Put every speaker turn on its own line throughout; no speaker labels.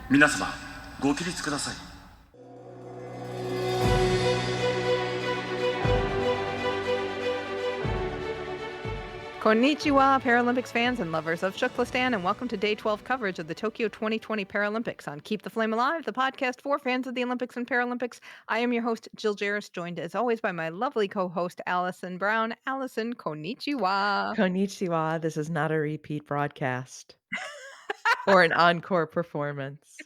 皆様、ご起立ください。
Konnichiwa, Paralympics fans and lovers of Shuklistan, and welcome to Day 12 coverage of the Tokyo 2020 Paralympics on Keep the Flame Alive, the podcast for fans of the Olympics and Paralympics. I am your host, Jill Jaracz, joined as always by my lovely co-host, Alison Brown. Alison, konnichiwa.
Konnichiwa. This is not a repeat broadcast or an encore performance.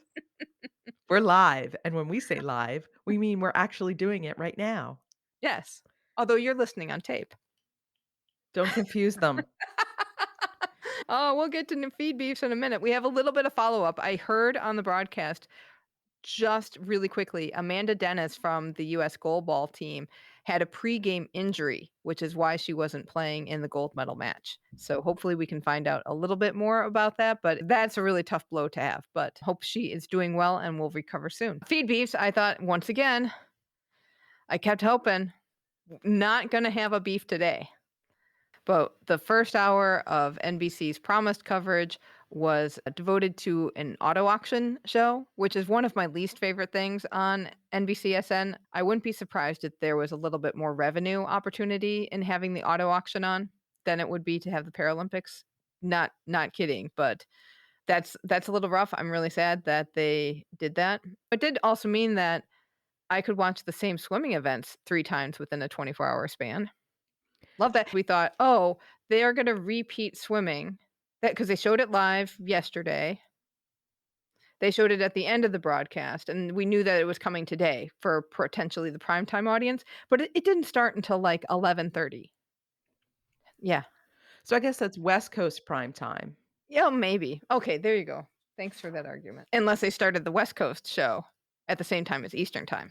We're live, and when we say live, we mean we're actually doing it right now.
Yes, although you're listening on tape.
Don't confuse them.
Oh, we'll get to feed beefs in a minute. We have a little bit of follow-up. I heard on the broadcast just really quickly, Amanda Dennis from the US goalball team had a pregame injury, which is why she wasn't playing in the gold medal match. So hopefully we can find out a little bit more about that, but that's a really tough blow to have. But hope she is doing well and will recover soon. Feed beefs, I thought once again, I kept hoping, not going to have a beef today. But the first hour of NBC's promised coverage was devoted to an auto auction show, which is one of my least favorite things on NBCSN. I wouldn't be surprised if there was a little bit more revenue opportunity in having the auto auction on than it would be to have the Paralympics. Not kidding, but that's a little rough. I'm really sad that they did that. It did also mean that I could watch the same swimming events 3 times within a 24-hour span. Love that. We thought, "Oh, they are gonna repeat swimming." Because they showed it live yesterday. They showed it at the end of the broadcast, and we knew that it was coming today for potentially the primetime audience, but it didn't start until, like, 11:30. Yeah.
So I guess that's West Coast prime time.
Yeah, maybe. Okay, there you go. Thanks for that argument. Unless they started the West Coast show at the same time as Eastern Time.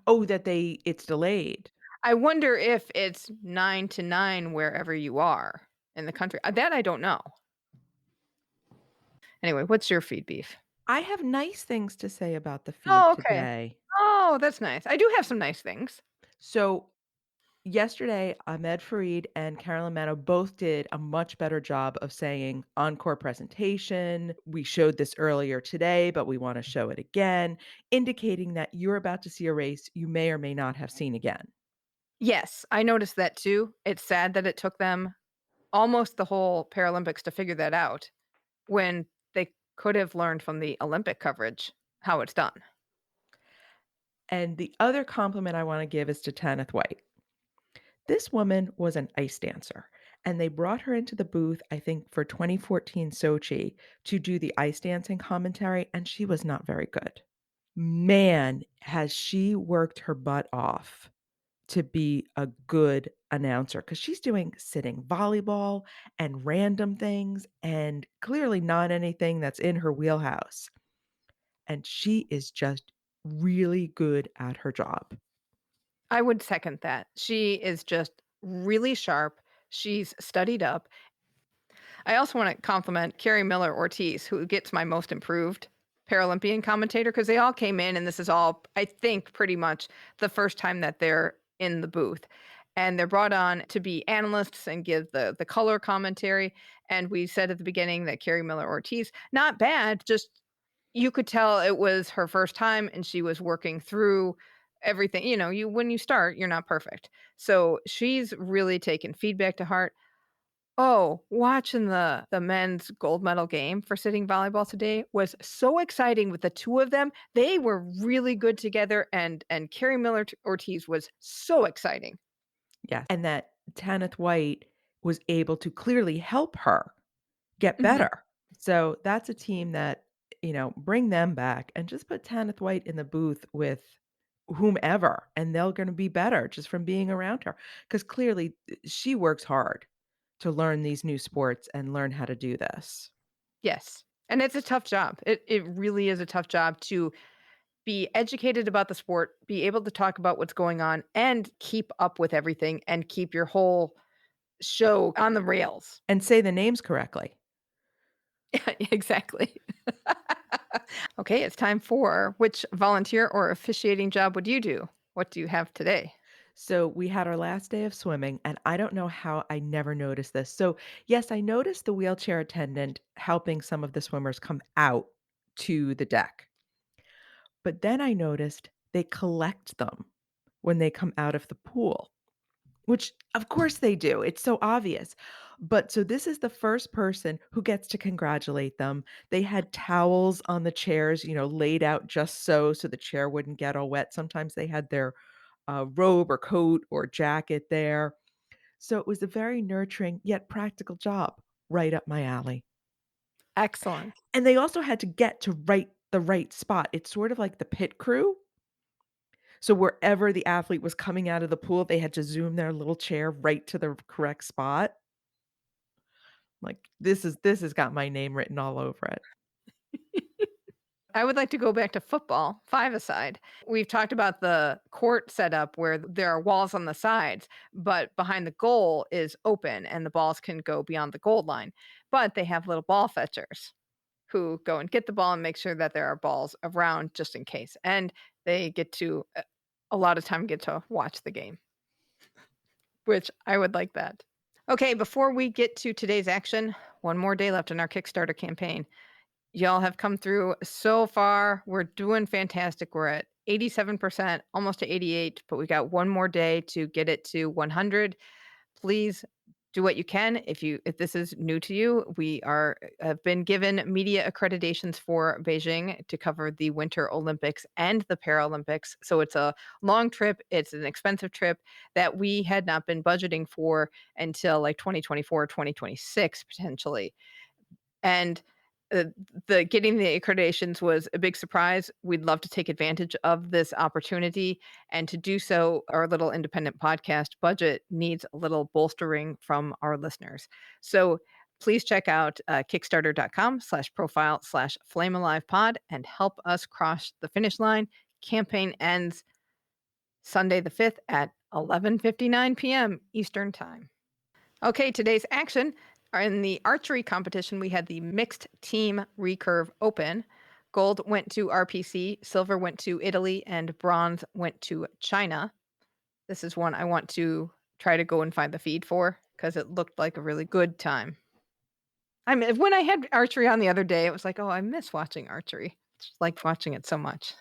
Oh, it's delayed.
I wonder if it's 9 to 9 wherever you are in the country. That I don't know. Anyway, what's your feed beef?
I have nice things to say about the feed
Oh, okay.
today.
Oh, that's nice. I do have some nice things.
So yesterday, Ahmed Fareed and Carolyn Mano both did a much better job of saying encore presentation. We showed this earlier today, but we want to show it again, indicating that you're about to see a race you may or may not have seen again.
Yes, I noticed that too. It's sad that it took them almost the whole Paralympics to figure that out when they could have learned from the Olympic coverage how it's done.
And the other compliment I want to give is to Tanith White. This woman was an ice dancer, and they brought her into the booth, I think, for 2014 Sochi to do the ice dancing commentary, and she was not very good. Man, has she worked her butt off to be a good announcer because she's doing sitting volleyball and random things and clearly not anything that's in her wheelhouse. And she is just really good at her job.
I would second that. She is just really sharp. She's studied up. I also want to compliment Carrie Miller Ortiz, who gets my most improved Paralympian commentator, because they all came in, and this is all, I think, pretty much the first time that they're in the booth. And they're brought on to be analysts and give the color commentary. And we said at the beginning that Carrie Miller Ortiz, not bad, just you could tell it was her first time and she was working through everything. When you start, you're not perfect. So she's really taken feedback to heart. Oh, watching the men's gold medal game for sitting volleyball today was so exciting with the 2 of them. They were really good together, and Carrie Miller Ortiz was so exciting.
Yes. And that Tanith White was able to clearly help her get
Mhm.
better. So that's a team that, bring them back and just put Tanith White in the booth with whomever, and they're going to be better just from being around her. Because clearly she works hard to learn these new sports and learn how to do this.
Yes, and it's a tough job. It really is a tough job to be educated about the sport, be able to talk about what's going on, and keep up with everything, and keep your whole show on the rails.
And say the names correctly.
Exactly. Okay, it's time for which volunteer or officiating job would you do? What do you have today?
So we had our last day of swimming, and I don't know how I never noticed this. So, yes, I noticed the wheelchair attendant helping some of the swimmers come out to the deck. But then I noticed they collect them when they come out of the pool, which of course they do. It's so obvious. But so this is the first person who gets to congratulate them. They had towels on the chairs, laid out just so the chair wouldn't get all wet. Sometimes they had their robe or coat or jacket there. So it was a very nurturing yet practical job, right up my alley.
Excellent.
And they also had to get to the right spot. It's sort of like the pit crew. So wherever the athlete was coming out of the pool, they had to zoom their little chair right to the correct spot. Like, this has got my name written all over it.
I would like to go back to football, five-a-side. We've talked about the court setup where there are walls on the sides, but behind the goal is open and the balls can go beyond the goal line. But they have little ball fetchers who go and get the ball and make sure that there are balls around just in case. And they get to a lot of time get to watch the game, which I would like that. Okay, before we get to today's action, one more day left in our Kickstarter campaign. Y'all have come through so far. We're doing fantastic. We're at 87%, almost to 88, but we got one more day to get it to 100. Please do what you can. If this is new to you, we have been given media accreditations for Beijing to cover the Winter Olympics and the Paralympics. So it's a long trip. It's an expensive trip that we had not been budgeting for until like 2024, 2026 potentially. And uh, the getting the accreditations was a big surprise. We'd love to take advantage of this opportunity, and to do so, our little independent podcast budget needs a little bolstering from our listeners. So please check out kickstarter.com/profile/flamealivepod and help us cross the finish line. Campaign ends Sunday the 5th at 11:59 p.m. Eastern Time. Okay, today's action. In the archery competition, we had the mixed team recurve open. Gold went to RPC, silver went to Italy, and bronze went to China. This is one I want to try to go and find the feed for because it looked like a really good time. I mean, when I had archery on the other day, it was like, oh, I miss watching archery. Just like watching it so much.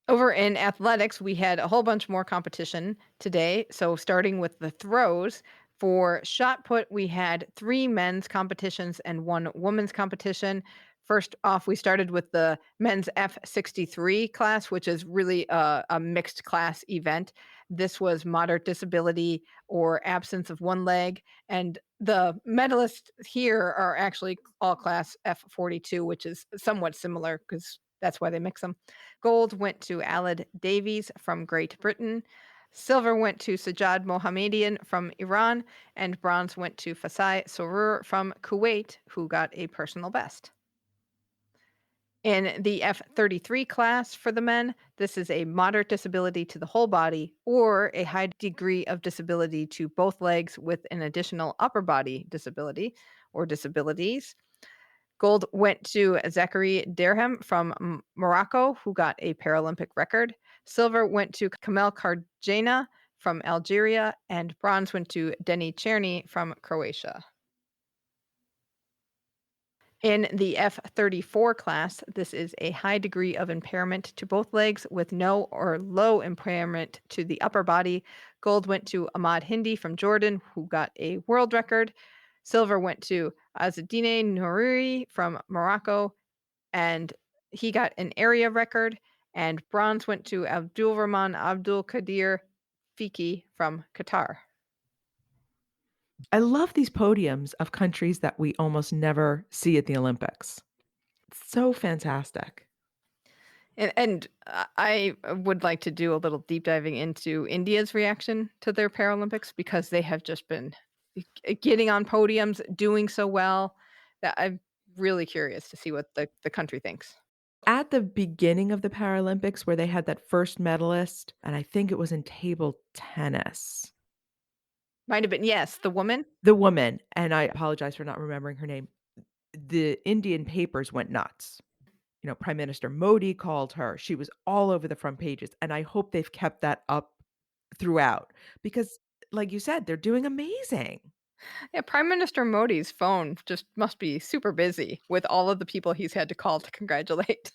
Over in athletics, we had a whole bunch more competition today. So starting with the throws, for shot put, we had 3 men's competitions and 1 women's competition. First off, we started with the men's F63 class, which is really a mixed class event. This was moderate disability or absence of one leg. And the medalists here are actually all class F42, which is somewhat similar because that's why they mix them. Gold went to Alid Davies from Great Britain. Silver went to Sajjad Mohammedian from Iran. And bronze went to Fasai Sorur from Kuwait, who got a personal best. In the F33 class for the men, this is a moderate disability to the whole body or a high degree of disability to both legs with an additional upper body disability or disabilities. Gold went to Zachary Derham from Morocco, who got a Paralympic record. Silver went to Kamel Karjana from Algeria, and bronze went to Denny Cherny from Croatia. In the F34 class, this is a high degree of impairment to both legs with no or low impairment to the upper body. Gold went to Ahmad Hindi from Jordan, who got a world record. Silver went to Azadine Nouri from Morocco, and he got an area record. And bronze went to Abdul Rahman Abdul Qadir Fiki from Qatar.
I love these podiums of countries that we almost never see at the Olympics. It's so fantastic.
And I would like to do a little deep diving into India's reaction to their Paralympics because they have just been getting on podiums, doing so well that I'm really curious to see what the country thinks.
At the beginning of the Paralympics where they had that first medalist, and I think it was in table tennis.
Might have been, yes, the woman.
The woman, and I apologize for not remembering her name. The Indian papers went nuts. Prime Minister Modi called her. She was all over the front pages, and I hope they've kept that up throughout because, like you said, they're doing amazing.
Yeah, Prime Minister Modi's phone just must be super busy with all of the people he's had to call to congratulate.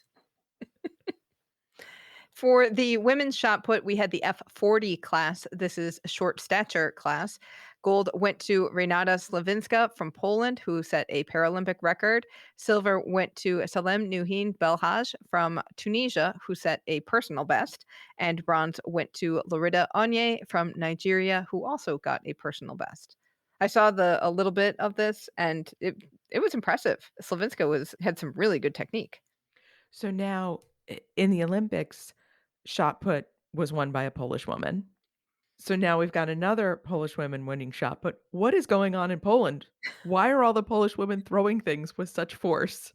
For the women's shot put, we had the F40 class. This is a short stature class. Gold went to Renata Slavinska from Poland, who set a Paralympic record. Silver went to Salem Nuhin Belhaj from Tunisia, who set a personal best. And bronze went to Lorida Onye from Nigeria, who also got a personal best. I saw a little bit of this, and it was impressive. Slavinska had some really good technique.
So now in the Olympics, shot put was won by a Polish woman. So now we've got another Polish woman winning shot put. What is going on in Poland? Why are all the Polish women throwing things with such force?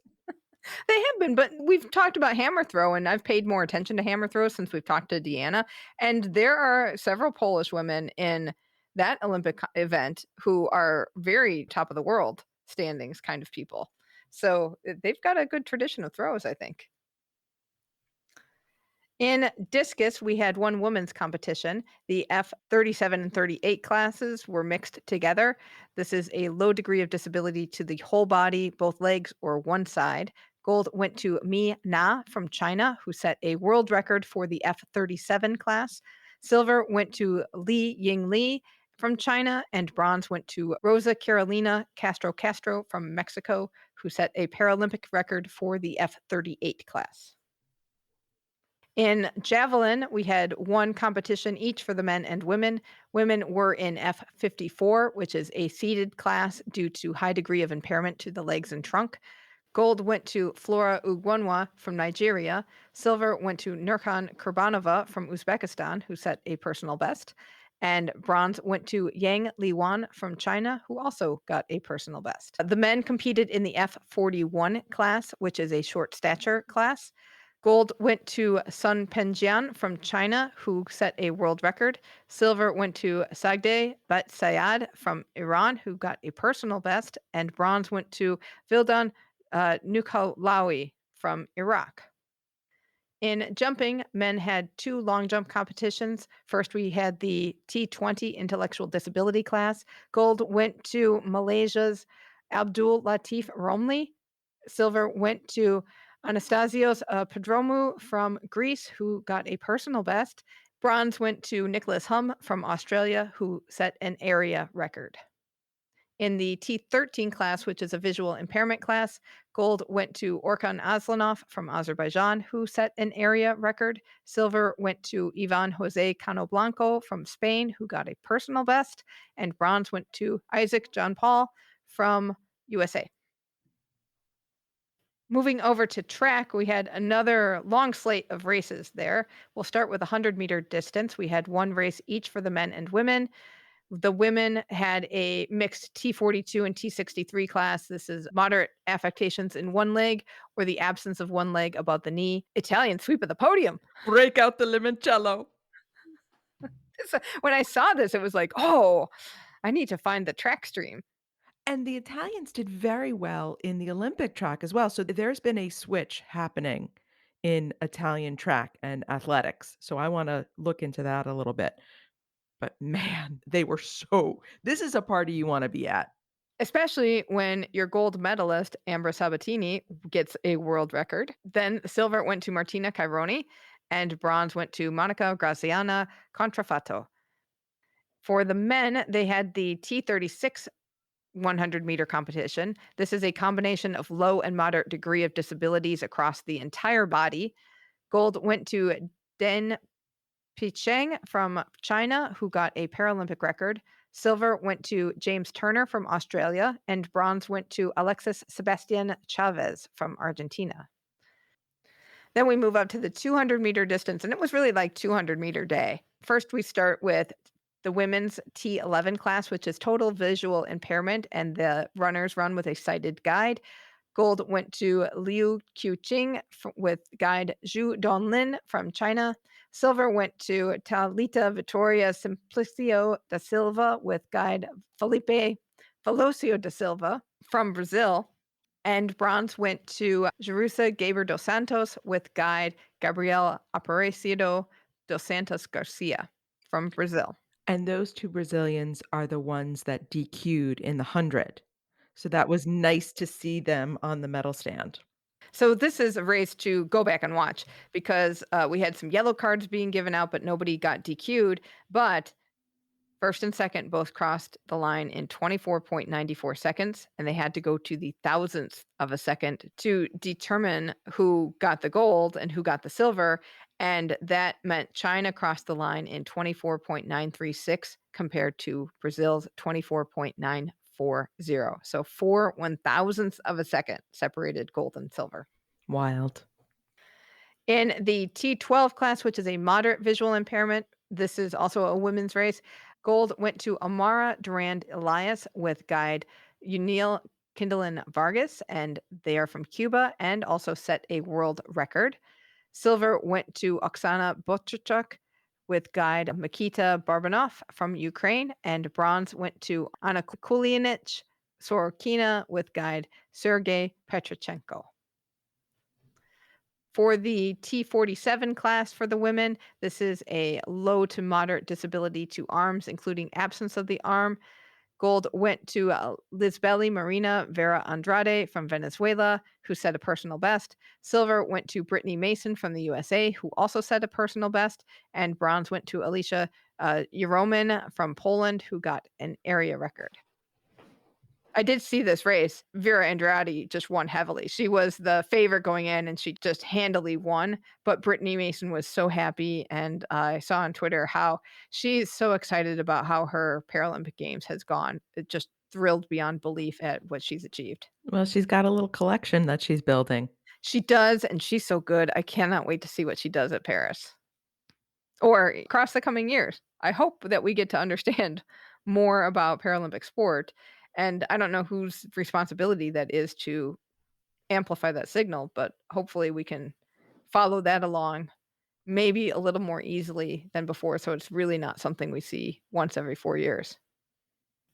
They have been, but we've talked about hammer throw, and I've paid more attention to hammer throw since we've talked to Deanna. And there are several Polish women in that Olympic event who are very top of the world standings kind of people. So they've got a good tradition of throws, I think. In discus, we had one women's competition. The F37 and 38 classes were mixed together. This is a low degree of disability to the whole body, both legs, or one side. Gold went to Mi Na from China, who set a world record for the F37 class. Silver went to Li Ying Li from China, and bronze went to Rosa Carolina Castro Castro from Mexico, who set a Paralympic record for the F38 class. In javelin, we had one competition each for the men and women. Women were in F54, which is a seated class due to high degree of impairment to the legs and trunk. Gold went to Flora Ugwanwa from Nigeria. Silver went to Nurkan Kurbanova from Uzbekistan, who set a personal best. And bronze went to Yang Liwan from China, who also got a personal best. The men competed in the F41 class, which is a short stature class. Gold went to Sun Penjian from China, who set a world record. Silver went to Sagde Bat Sayad from Iran, who got a personal best. And bronze went to Vildan Nukhalawi from Iraq. In jumping, men had two long jump competitions. First, we had the T20 intellectual disability class. Gold went to Malaysia's Abdul Latif Romli. Silver went to Anastasios Pedromou from Greece, who got a personal best. Bronze went to Nicholas Hum from Australia, who set an area record. In the T13 class, which is a visual impairment class, gold went to Orkan Aslanov from Azerbaijan, who set an area record. Silver went to Ivan Jose Cano Blanco from Spain, who got a personal best. And bronze went to Isaac John Paul from USA. Moving over to track, we had another long slate of races there. We'll start with 100-meter distance. We had one race each for the men and women. The women had a mixed T42 and T63 class. This is moderate affectations in one leg or the absence of one leg above the knee. Italian sweep of the podium.
Break out the limoncello.
So when I saw this, it was like, oh, I need to find the track stream.
And the Italians did very well in the Olympic track as well. So there's been a switch happening in Italian track and athletics. So I want to look into that a little bit. But man, this is a party you want to be at.
Especially when your gold medalist, Ambra Sabatini, gets a world record. Then silver went to Martina Caironi, and bronze went to Monica Graziana Contrafatto. For the men, they had the T36 100-meter competition. This is a combination of low and moderate degree of disabilities across the entire body. Gold went to Den Picheng from China, who got a Paralympic record. Silver went to James Turner from Australia, and bronze went to Alexis Sebastian Chavez from Argentina. Then we move up to the 200-meter distance, and it was really like 200-meter day. First, we start with the women's T11 class, which is total visual impairment, and the runners run with a sighted guide. Gold went to Liu Qiuqing with guide Zhu Donlin from China. Silver went to Talita Vittoria Simplicio da Silva with guide Felipe Velocio da Silva from Brazil. And bronze went to Jerusa Gaber dos Santos with guide Gabriel Aparecido dos Santos Garcia from Brazil.
And those 2 Brazilians are the ones that DQ'd in the 100. So that was nice to see them on the medal stand.
So this is a race to go back and watch because we had some yellow cards being given out, but nobody got DQ'd. But first and second both crossed the line in 24.94 seconds, and they had to go to the thousandth of a second to determine who got the gold and who got the silver. And that meant China crossed the line in 24.936 compared to Brazil's 24.940. So 4/1000ths of a second separated gold and silver.
Wild.
In the T12 class, which is a moderate visual impairment, this is also a women's race. Gold went to Amara Durand Elias with guide Unil Kindlin Vargas, and they are from Cuba and also set a world record. Silver went to Oksana Botrichuk with guide Mikita Barbanov from Ukraine, and bronze went to Anna Kulinich Sorokina with guide Sergei Petrochenko. For the T47 class for the women, this is a low to moderate disability to arms, including absence of the arm. Gold went to Lisbeli Marina Vera Andrade from Venezuela, who set a personal best. Silver went to Brittany Mason from the USA, who also set a personal best. And bronze went to Alicia Jeromin from Poland, who got an area record. I did see this race. Vera Andrade just won heavily. She was the favorite going in, and she just handily won, but Brittany Mason was so happy, and I saw on Twitter how she's so excited about how her Paralympic Games has gone. It just thrilled beyond belief at what she's achieved.
Well, she's got a little collection that she's building.
She does, and she's so good. I cannot wait to see what she does at Paris or across the coming years. I hope that we get to understand more about Paralympic sport, and I don't know whose responsibility that is to amplify that signal, but hopefully we can follow that along maybe a little more easily than before, so it's really not something we see once every 4 years.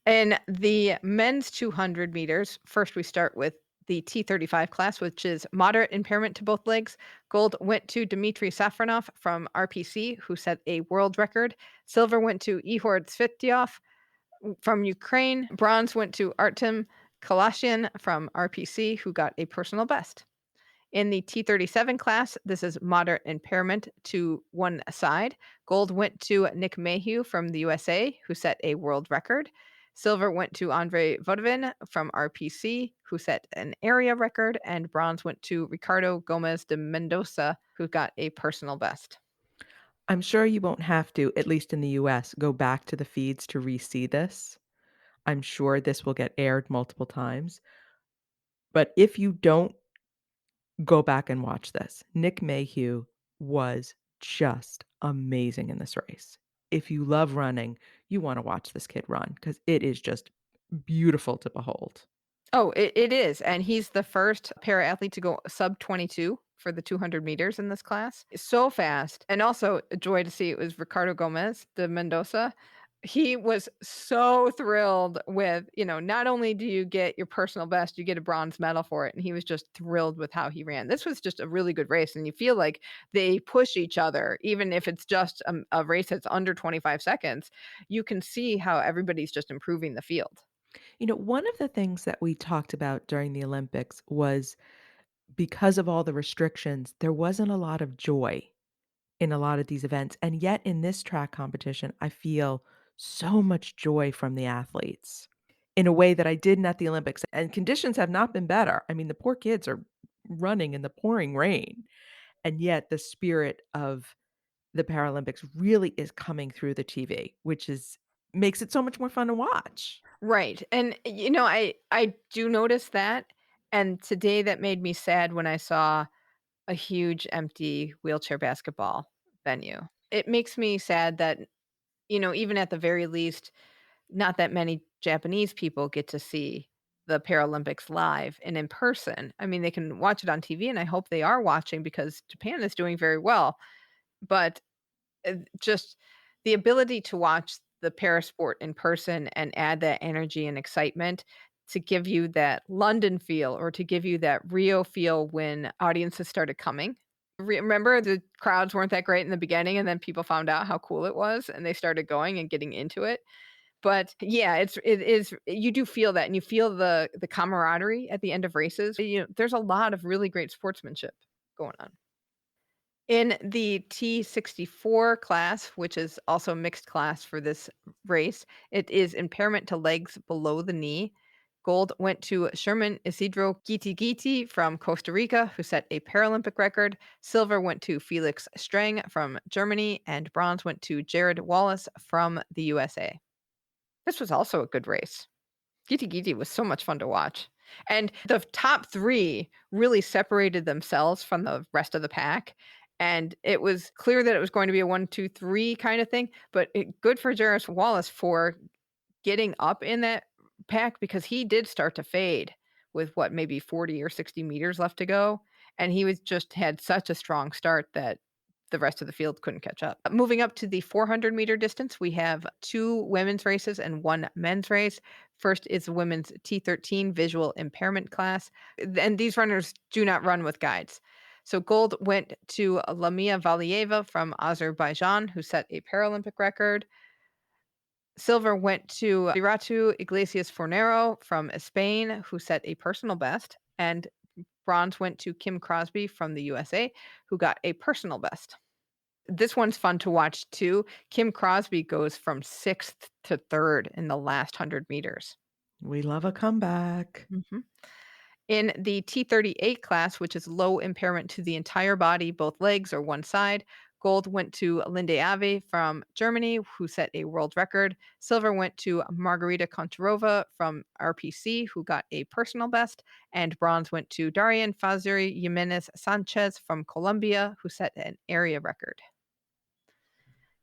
In the men's 200 meters, first we start with the T35 class, which is moderate impairment to both legs. Gold went to Dmitry Safronov from RPC, who set a world record. Silver went to Ihor Tsvetiov from Ukraine. Bronze went to Artem Kalashin from RPC, who got a personal best. In the T37 class, this is moderate impairment to one side. Gold went to Nick Mayhew from the USA, who set a world record. Silver went to Andre Vodovin from RPC, who set an area record. And bronze went to Ricardo Gomez de Mendoza, who got a personal best.
I'm sure you won't have to, at least in the US, go back to the feeds to re-see this. I'm sure this will get aired multiple times. But if you don't go back and watch this, Nick Mayhew was just amazing in this race. If you love running, you wanna watch this kid run because it is just beautiful to behold.
Oh, it is, and he's the first para athlete to go sub 22 for the 200 meters in this class. So fast, and also a joy to see it was Ricardo Gomez de Mendoza. He was so thrilled with, not only do you get your personal best, you get a bronze medal for it, and he was just thrilled with how he ran. This was just a really good race, and you feel like they push each other, even if it's just a race that's under 25 seconds. You can see how everybody's just improving the field.
One of the things that we talked about during the Olympics was because of all the restrictions, there wasn't a lot of joy in a lot of these events. And yet in this track competition, I feel so much joy from the athletes in a way that I didn't at the Olympics. And conditions have not been better. I mean, the poor kids are running in the pouring rain. And yet the spirit of the Paralympics really is coming through the TV, which is makes it so much more fun to watch.
Right, and, I do notice that, and today that made me sad when I saw a huge empty wheelchair basketball venue. It makes me sad that, even at the very least, not that many Japanese people get to see the Paralympics live and in person. I mean, they can watch it on TV, and I hope they are watching because Japan is doing very well, but just the ability to watch the parasport in person and add that energy and excitement to give you that London feel or to give you that Rio feel when audiences started coming Remember the crowds weren't that great in the beginning, and then people found out how cool it was, and they started going and getting into it. But yeah, it is you do feel that, and you feel the camaraderie at the end of races. There's a lot of really great sportsmanship going on. In the T64 class, which is also a mixed class for this race, it is impairment to legs below the knee. Gold went to Sherman Isidro Giti from Costa Rica, who set a Paralympic record. Silver went to Felix Strang from Germany, and bronze went to Jared Wallace from the USA. This was also a good race. Giti Giti was so much fun to watch. And the top 3 really separated themselves from the rest of the pack, and it was clear that it was going to be a 1, 2, 3 kinda thing, but good for Jaracz Wallace for getting up in that pack because he did start to fade with what, maybe 40 or 60 meters left to go, and he was just had such a strong start that the rest of the field couldn't catch up. Moving up to the 400-meter distance, we have 2 women's races and 1 men's race. First is the women's T13 visual impairment class, and these runners do not run with guides. So gold went to Lamia Valieva from Azerbaijan, who set a Paralympic record. Silver went to Iratu Iglesias Fornero from Spain, who set a personal best. And bronze went to Kim Crosby from the USA, who got a personal best. This one's fun to watch too. Kim Crosby goes from 6th to 3rd in the last 100 meters.
We love a comeback.
Mhm. In the T38 class, which is low impairment to the entire body, both legs or one side, gold went to Linde Ave from Germany, who set a world record. Silver went to Margarita Koncharova from RPC, who got a personal best. And bronze went to Darian Fazuri Jimenez Sanchez from Colombia, who set an area record.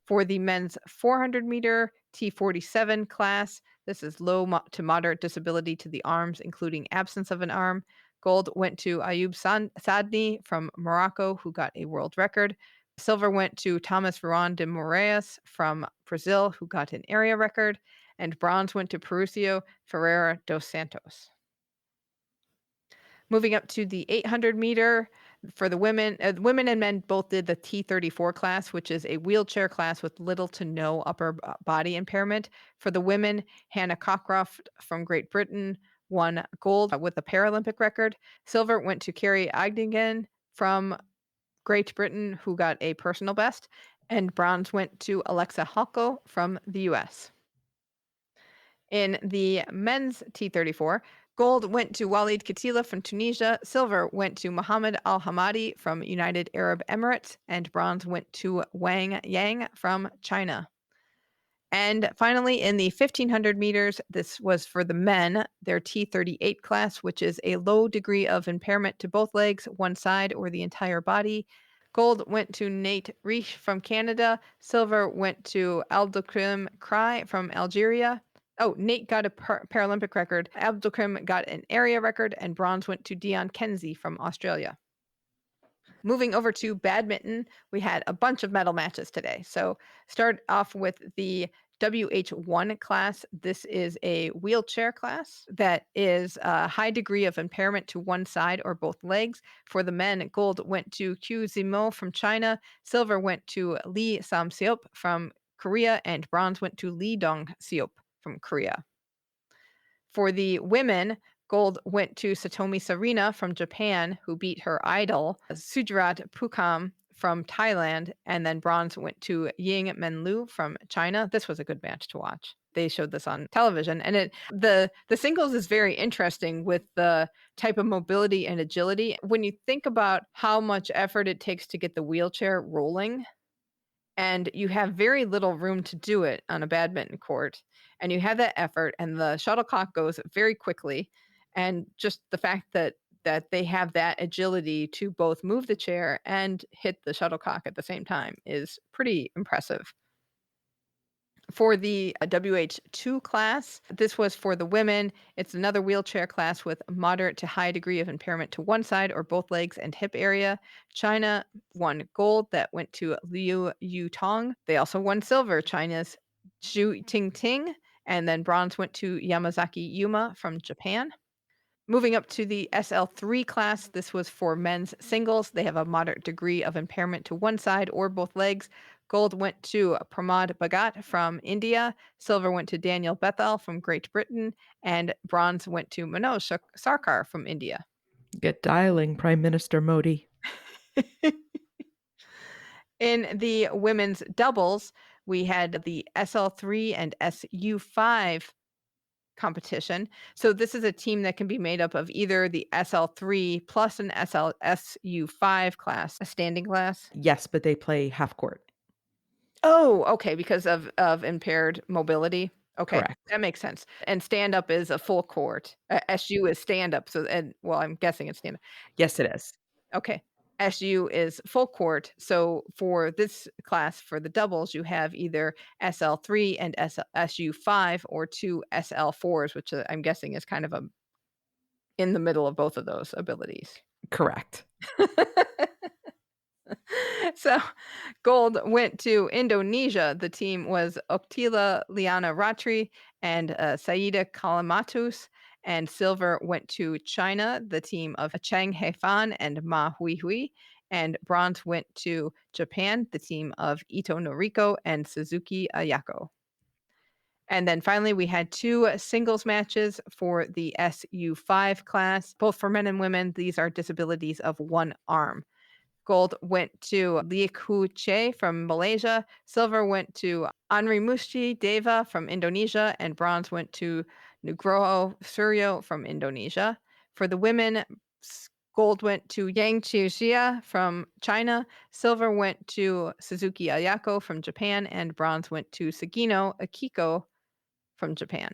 For the men's 400-meter T47 class, this is low to moderate disability to the arms, including absence of an arm. Gold went to Ayub Sadni from Morocco, who got a world record. Silver went to Thomas Veron de Moraes from Brazil, who got an area record. And bronze went to Perucio Ferreira dos Santos. Moving up to the 800-meter for the women and men both did the T34 class, which is a wheelchair class with little to no upper body impairment. For the women, Hannah Cockcroft from Great Britain won gold with a Paralympic record. Silver went to Carrie Agningen from Great Britain, who got a personal best. And bronze went to Alexa Halko from the US. In the men's T34, gold went to Walid Katila from Tunisia, silver went to Mohammed Al Hamadi from United Arab Emirates, and bronze went to Wang Yang from China. And finally, in the 1500 meters, this was for the men, their T38 class, which is a low degree of impairment to both legs, one side, or the entire body. Gold went to Nate Reich from Canada. Silver went to Abdelkrim Krai from Algeria. Oh, Nate got a Paralympic record. Abdelkrim got an area record, and bronze went to Dion Kenzie from Australia. Moving over to badminton, we had a bunch of medal matches today. So start off with the WH1 class. This is a wheelchair class that is a high degree of impairment to one side or both legs. For the men, gold went to Q Zimo from China, silver went to Lee Sam Seop from Korea, and bronze went to Lee Dong Seop from Korea. For the women, gold went to Satomi Sarina from Japan, who beat her idol, Sujarat Pukam from Thailand, and then bronze went to Ying Menlu from China. This was a good match to watch. They showed this on television, and the singles is very interesting with the type of mobility and agility. When you think about how much effort it takes to get the wheelchair rolling, and you have very little room to do it on a badminton court, and you have that effort, and the shuttlecock goes very quickly, and just the fact that they have that agility to both move the chair and hit the shuttlecock at the same time is pretty impressive. For the WH2 class, this was for the women. It's another wheelchair class with moderate to high degree of impairment to one side or both legs and hip area. China won gold. That went to Liu Yutong. They also won silver. China's Zhu Tingting. And then bronze went to Yamazaki Yuma from Japan. Moving up to the SL3 class, this was for men's singles. They have a moderate degree of impairment to one side or both legs. Gold went to Pramod Bhagat from India. Silver went to Daniel Bethel from Great Britain. And bronze went to Manoj Sarkar from India.
Get dialing, Prime Minister Modi.
In the women's doubles, we had the SL3 and SU5 competition. So this is a team that can be made up of either the SL3 plus an SU5 class, a standing class.
Yes, but they play half court.
Oh, okay, because of impaired mobility. Okay,
Correct.
that makes sense. And stand up is a full court. SU is stand up. So and well, I'm guessing it's stand up.
Yes, it is.
Okay. SU is full court. So for this class, for the doubles, you have either SL3 and SU5 or two SL4s, which I'm guessing is kind of a in the middle of both of those abilities.
Correct.
So gold went to Indonesia. The team was Oktila Liana Ratri and Saida Kalamatus. And silver went to China, the team of Chang Haifan and Ma Huihui. And bronze went to Japan, the team of Ito Noriko and Suzuki Ayako. And then finally, we had two singles matches for the SU5 class, both for men and women. These are disabilities of one arm. Gold went to Liku Che from Malaysia. Silver went to Anri Musti Deva from Indonesia. And bronze went to Nugroho Suryo from Indonesia. For the women, gold went to Yang Qiuxia from China. Silver went to Suzuki Ayako from Japan. And bronze went to Sagino Akiko from Japan.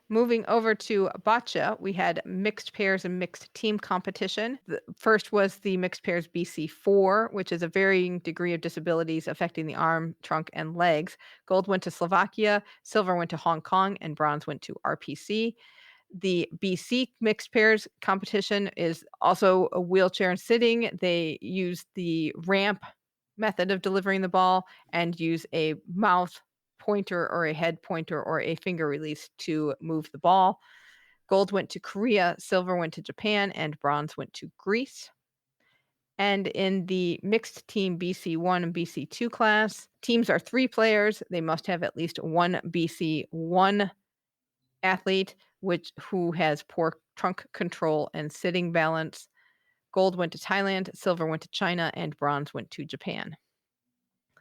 Moving over to bocce, we had mixed pairs and mixed team competition. The first was the mixed pairs BC4, which is a varying degree of disabilities affecting the arm, trunk, and legs. Gold went to Slovakia, silver went to Hong Kong, and bronze went to RPC. The BC mixed pairs competition is also a wheelchair and sitting. They use the ramp method of delivering the ball and use a mouth pointer or a head pointer or a finger release to move the ball. Gold went to Korea, silver went to Japan, and bronze went to Greece. And in the mixed team BC1 and BC2 class, teams are 3 players. They must have at least one BC1 athlete who has poor trunk control and sitting balance. Gold went to Thailand, silver went to China, and bronze went to Japan.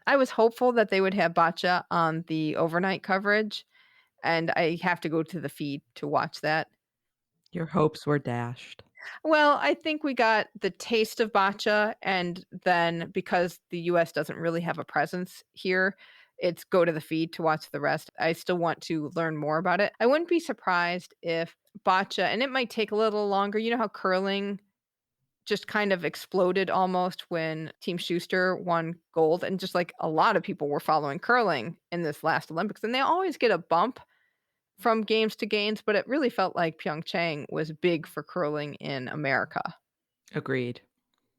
I was hopeful that they would have bocce on the overnight coverage, and I have to go to the feed to watch that.
Your hopes were dashed.
Well, I think we got the taste of bocce, and then because the US doesn't really have a presence here, it's go to the feed to watch the rest. I still want to learn more about it. I wouldn't be surprised if bocce, and it might take a little longer. You know how curling just kind of exploded almost when Team Schuster won gold, and just like a lot of people were following curling in this last Olympics, and they always get a bump from games to games, but it really felt like Pyeongchang was big for curling in America.
Agreed.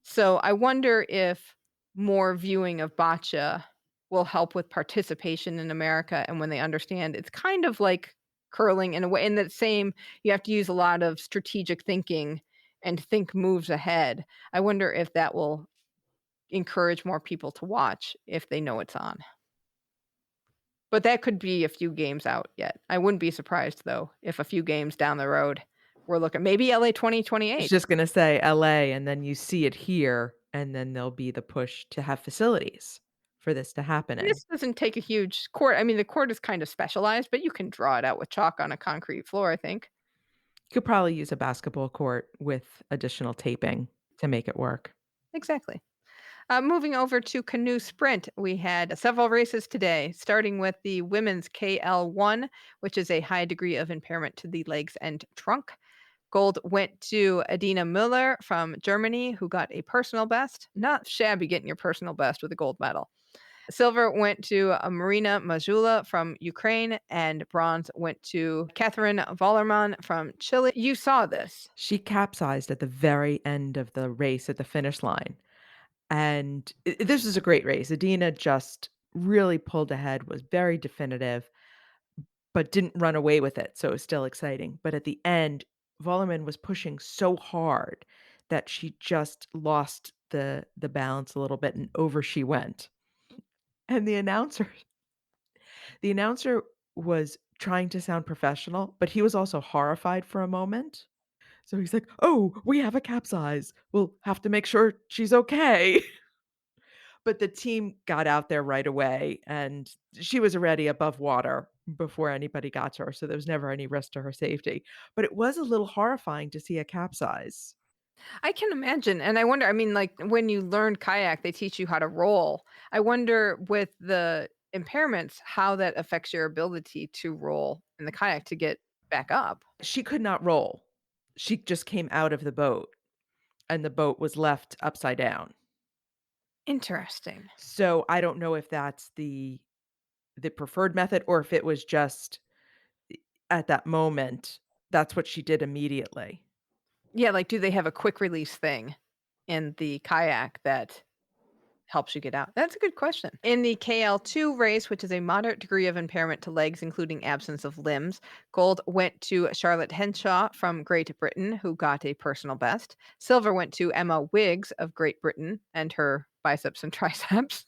So I wonder if more viewing of bocce will help with participation in America, and when they understand it's kind of like curling in a way, in that same you have to use a lot of strategic thinking and think moves ahead. I wonder if that will encourage more people to watch if they know it's on. But that could be a few games out yet. I wouldn't be surprised though if a few games down the road we're looking maybe LA
I was
2028.
just gonna say LA, and then you see it here, and then there'll be the push to have facilities for this to happen in.
This doesn't take a huge court. I mean, the court is kind of specialized, but you can draw it out with chalk on a concrete floor, I think.
You could probably use a basketball court with additional taping to make it work.
Exactly. Moving over to Canoe Sprint, we had several races today, starting with the women's KL1, which is a high degree of impairment to the legs and trunk. Gold went to Adina Müller from Germany, who got a personal best. Not shabby getting your personal best with a gold medal. Silver went to Marina Majula from Ukraine, and bronze went to Catherine Vollerman from Chile. You saw this.
She capsized at the very end of the race at the finish line. And this was a great race. Adina just really pulled ahead, was very definitive, but didn't run away with it. So it was still exciting. But at the end, Volleman was pushing so hard that she just lost the balance a little bit and over she went. And the announcer was trying to sound professional, but he was also horrified for a moment. So he's like, "Oh, we have a capsize. We'll have to make sure she's okay." But the team got out there right away, and she was already above water before anybody got to her, so there was never any risk to her safety. But it was a little horrifying to see a capsize.
I can imagine, and I wonder, I mean, like, when you learn kayak, they teach you how to roll. I wonder with the impairments, how that affects your ability to roll in the kayak to get back up.
She could not roll. She just came out of the boat, and the boat was left upside down.
Interesting.
So, I don't know if that's the preferred method or if it was just at that moment, that's what she did immediately.
Yeah, like, do they have a quick release thing in the kayak that helps you get out? That's a good question. In the KL2 race, which is a moderate degree of impairment to legs, including absence of limbs, gold went to Charlotte Henshaw from Great Britain, who got a personal best. Silver went to Emma Wiggs of Great Britain and her biceps and triceps.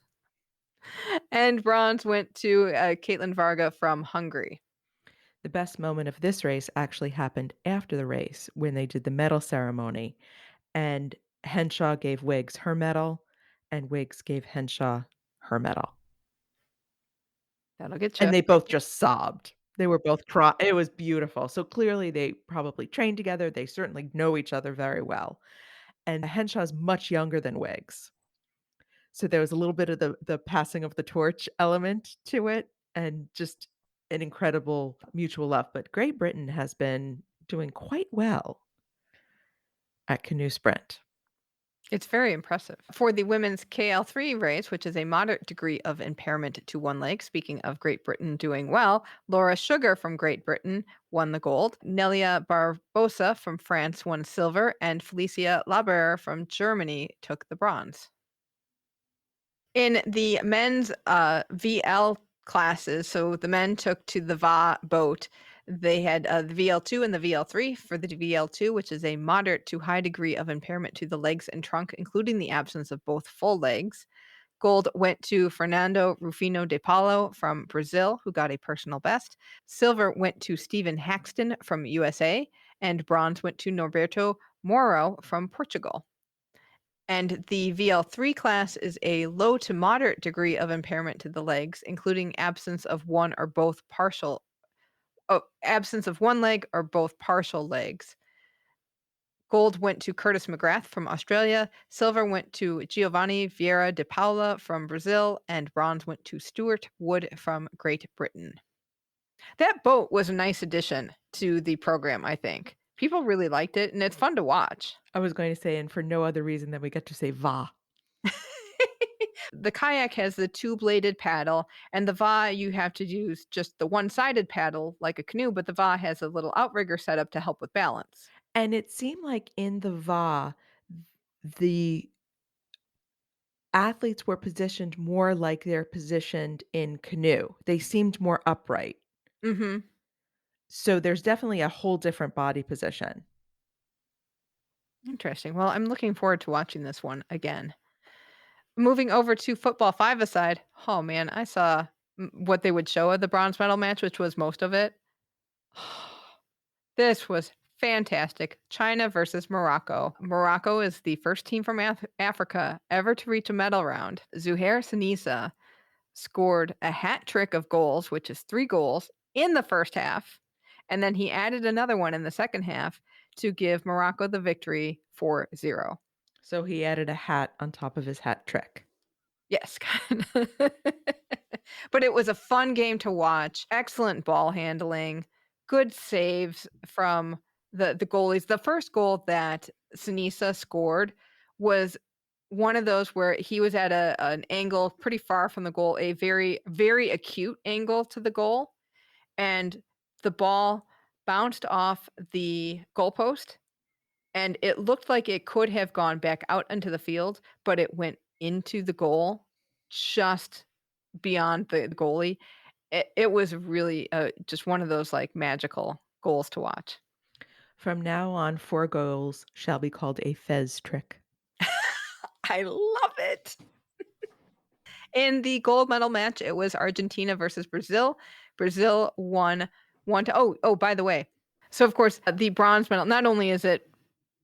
And bronze went to Caitlin Varga from Hungary.
The best moment of this race actually happened after the race when they did the medal ceremony, and Henshaw gave Wiggs her medal, and Wiggs gave Henshaw her medal.
That'll get you.
And they both just sobbed. They were both it was beautiful. So clearly they probably trained together. They certainly know each other very well. And Henshaw's much younger than Wiggs. So there was a little bit of the passing of the torch element to it and just an incredible mutual love. But Great Britain has been doing quite well at Canoe Sprint.
It's very impressive. For the women's KL3 race, which is a moderate degree of impairment to one leg, speaking of Great Britain doing well, Laura Sugar from Great Britain won the gold. Nelia Barbosa from France won silver, and Felicia Laber from Germany took the bronze. In the men's VL classes, so the men took to the VA boat. They had the VL2 and the VL3. For the VL2, which is a moderate to high degree of impairment to the legs and trunk, including the absence of both full legs. Gold went to Fernando Rufino de Paulo from Brazil, who got a personal best. Silver went to Stephen Haxton from USA, and bronze went to Norberto Moro from Portugal. And the VL3 class is a low to moderate degree of impairment to the legs, including absence of one leg or both partial legs. Gold went to Curtis McGrath from Australia, silver went to Giovanni Vieira de Paula from Brazil, and bronze went to Stuart Wood from Great Britain. That boat was a nice addition to the program, I think. People really liked it, and it's fun to watch.
I was going to say, and for no other reason than we get to say "va."
The kayak has the two-bladed paddle, and the va you have to use just the one-sided paddle like a canoe, but the va has a little outrigger set up to help with balance.
And it seemed like in the va, the athletes were positioned more like they're positioned in canoe. They seemed more upright.
Mhm.
So there's definitely a whole different body position.
Interesting. Well, I'm looking forward to watching this one again. Moving over to football five-a-side. Oh man, I saw what they would show of the bronze medal match, which was most of it. This was fantastic. China versus Morocco. Morocco is the first team from Africa ever to reach a medal round. Zuhair Sinisa scored a hat trick of goals, which is 3 goals in the first half, and then he added another one in the second half to give Morocco the victory 4-0.
So he added a hat on top of his hat trick.
Yes, kinda. But it was a fun game to watch. Excellent ball handling, good saves from the goalies. The first goal that Sinisa scored was one of those where he was at an angle pretty far from the goal, a very, very acute angle to the goal, and the ball bounced off the goalpost, and it looked like it could have gone back out into the field, but it went into the goal just beyond the goalie. It was really, just one of those, like, magical goals to watch.
From now on, 4 goals shall be called a fez trick.
I love it. In the gold medal match, it was Argentina versus Brazil. Brazil won 1 to by the way. So of course, the bronze medal, not only is it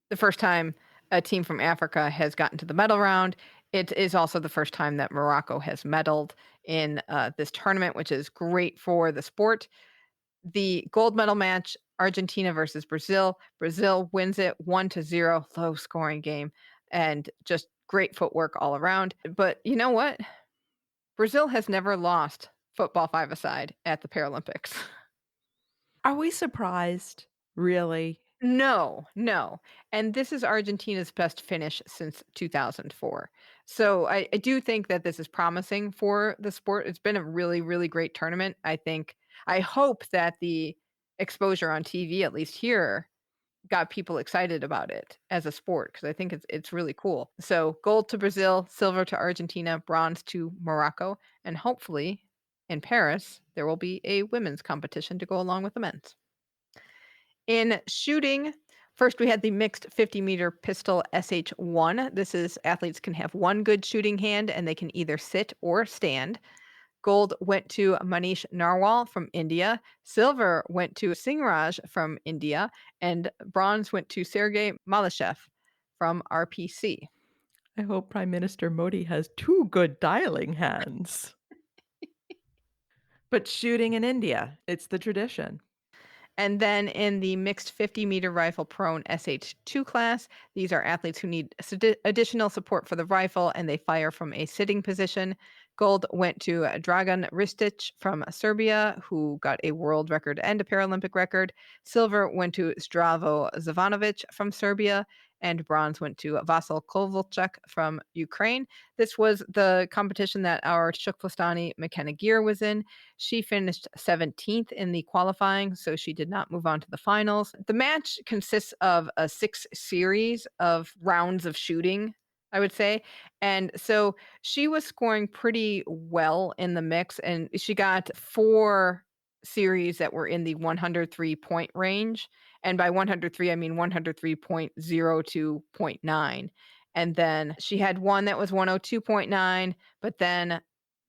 the first time a team from Africa has gotten to the medal round, it is also the first time that Morocco has medaled in this tournament, which is great for the sport. The gold medal match, Argentina versus Brazil. Brazil wins it 1-0, low scoring game, and just great footwork all around. But you know what? Brazil has never lost football five-a-side at the Paralympics.
Are we surprised? Really?
No, no. And this is Argentina's best finish since 2004. So I do think that this is promising for the sport. It's been a really, really great tournament. I hope that the exposure on TV, at least here, got people excited about it as a sport because I think it's really cool. So gold to Brazil, silver to Argentina, bronze to Morocco, and hopefully in Paris there will be a women's competition to go along with the men's. In shooting, first we had the mixed 50-meter pistol SH1. This is athletes can have one good shooting hand and they can either sit or stand. Gold went to Manish Narwal from India. Silver went to Singraj from India. And bronze went to Sergei Malashev from RPC.
I hope Prime Minister Modi has 2 good dialing hands. But shooting in India, it's the tradition.
And then in the mixed 50-meter rifle prone SH2 class, these are athletes who need additional support for the rifle and they fire from a sitting position. Gold went to Dragan Ristic from Serbia, who got a world record and a Paralympic record. Silver went to Zdravo Zavanovic from Serbia, and bronze went to Vasil Kovalchuk from Ukraine. This was the competition that our Shukflastani McKenna Gear was in. She finished 17th in the qualifying, so she did not move on to the finals. The match consists of a 6 series of rounds of shooting, I would say. And so she was scoring pretty well in the mix, and she got 4 series that were in the 103 point range. And by 103, I mean 103.0 to zero point 0.9. And then she had one that was 102.9, but then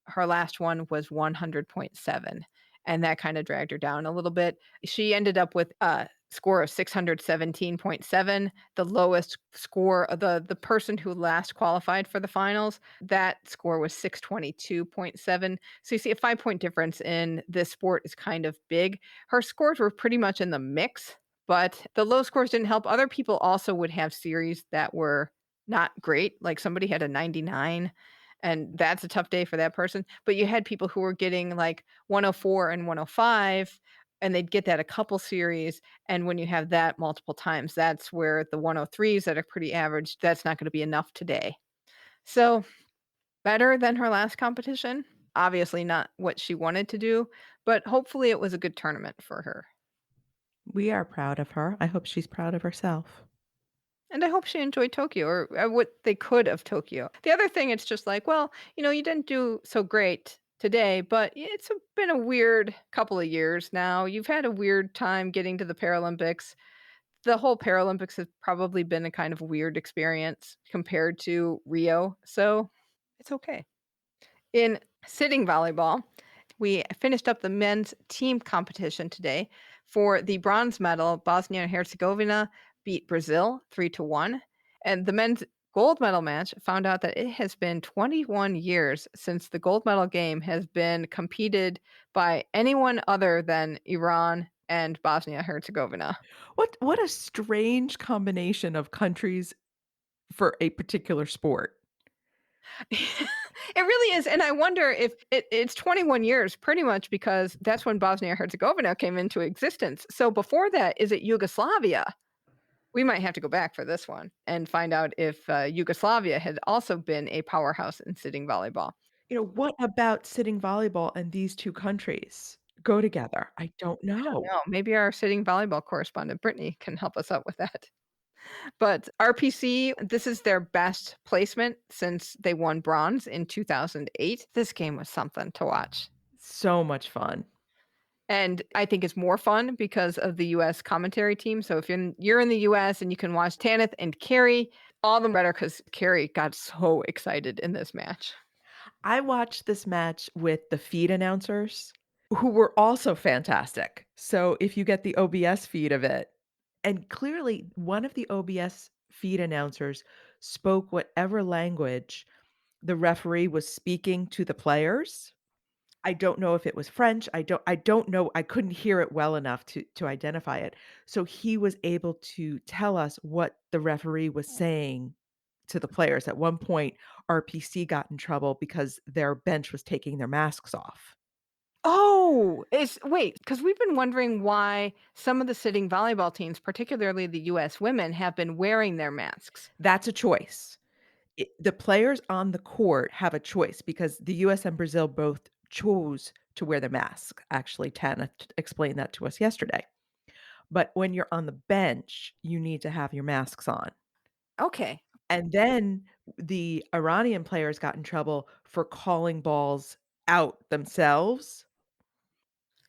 her last one was 100.7, and that kinda dragged her down a little bit. She ended up with a score of 617.7. The lowest score the person who last qualified for the finals, that score was 622.7. So you see a 5-point difference in this sport is kind of big. Her scores were pretty much in the mix, but the low scores didn't help. Other people also would have series that were not great, like somebody had a 99, and that's a tough day for that person. But you had people who were getting like 104 and 105, and they'd get that a couple series. And when you have that multiple times, that's where the 103s that are pretty average, that's not going to be enough today. So better than her last competition. Obviously, not what she wanted to do, but hopefully it was a good tournament for her.
We are proud of her. I hope she's proud of herself.
And I hope she enjoyed Tokyo or what they could of Tokyo. The other thing, it's just like, well, you didn't do so great today, but been a weird couple of years now. You've had a weird time getting to the Paralympics. The whole Paralympics has probably been a kind of weird experience compared to Rio. So it's okay. In sitting volleyball, we finished up the men's team competition today. For the bronze medal, Bosnia and Herzegovina beat Brazil 3-1. And the men's gold medal match found out that it has been 21 years since the gold medal game has been competed by anyone other than Iran and Bosnia and Herzegovina.
What a strange combination of countries for a particular sport.
It really is, and I wonder if it's 21 years pretty much because that's when Bosnia and Herzegovina came into existence. So before that, is it Yugoslavia? We might have to go back for this one and find out if Yugoslavia had also been a powerhouse in sitting volleyball.
What about sitting volleyball and these 2 countries go together? I don't
I don't
know.
know. Maybe our sitting volleyball correspondent, Brittany, can help us out with that. But RPC, this is their best placement since they won bronze in 2008. This game was something to watch.
So much fun.
And I think it's more fun because of the US commentary team. So if you're in the US and you can watch Tanith and Carrie, all the better because Carrie got so excited in this match.
I watched this match with the feed announcers who were also fantastic. So if you get the OBS feed of it, and clearly one of the OBS feed announcers spoke whatever language the referee was speaking to the players. I don't know if it was French. I don't know. I couldn't hear it well enough to identify it. So he was able to tell us what the referee was saying to the players. At one point, RPC got in trouble because their bench was taking their masks off.
Oh, it's wait, because we've been wondering why some of the sitting volleyball teams, particularly the US women, have been wearing their masks.
That's a choice. The players on the court have a choice because the US and Brazil both chose to wear the mask. Actually, Tana explained that to us yesterday. But when you're on the bench, you need to have your masks on.
Okay.
And then the Iranian players got in trouble for calling balls out themselves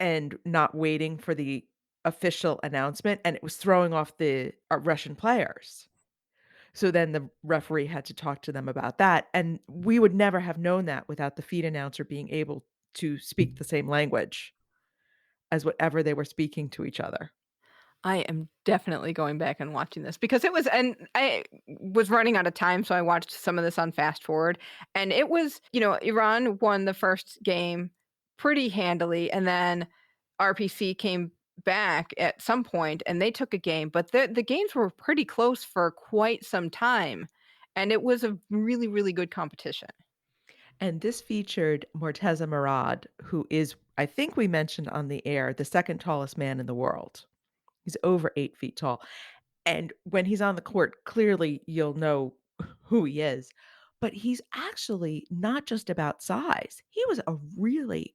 and not waiting for the official announcement, and it was throwing off the, Russian players. So then the referee had to talk to them about that, and we would never have known that without the feed announcer being able to speak the same language as whatever they were speaking to each other.
I am definitely going back and watching this because it was and I was running out of time, so I watched some of this on fast forward. And it was, Iran won the first game pretty handily, and then RPC came back at some point and they took a game, but the games were pretty close for quite some time. And it was a really, really good competition.
And this featured Morteza Murad, who is, I think we mentioned on the air, the second tallest man in the world. He's over 8 feet tall. And when he's on the court, clearly you'll know who he is. But he's actually not just about size. He was a really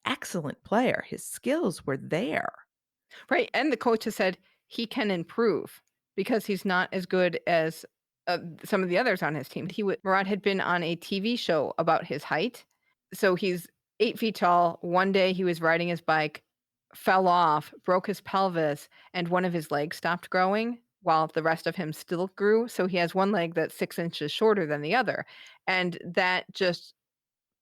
excellent player. His skills were there.
Right, and the coach has said he can improve because he's not as good as, some of the others on his team. Murad had been on a TV show about his height, so he's 8 feet tall. One day he was riding his bike, fell off, broke his pelvis, and one of his legs stopped growing while the rest of him still grew, so he has one leg that's 6 inches shorter than the other, and that just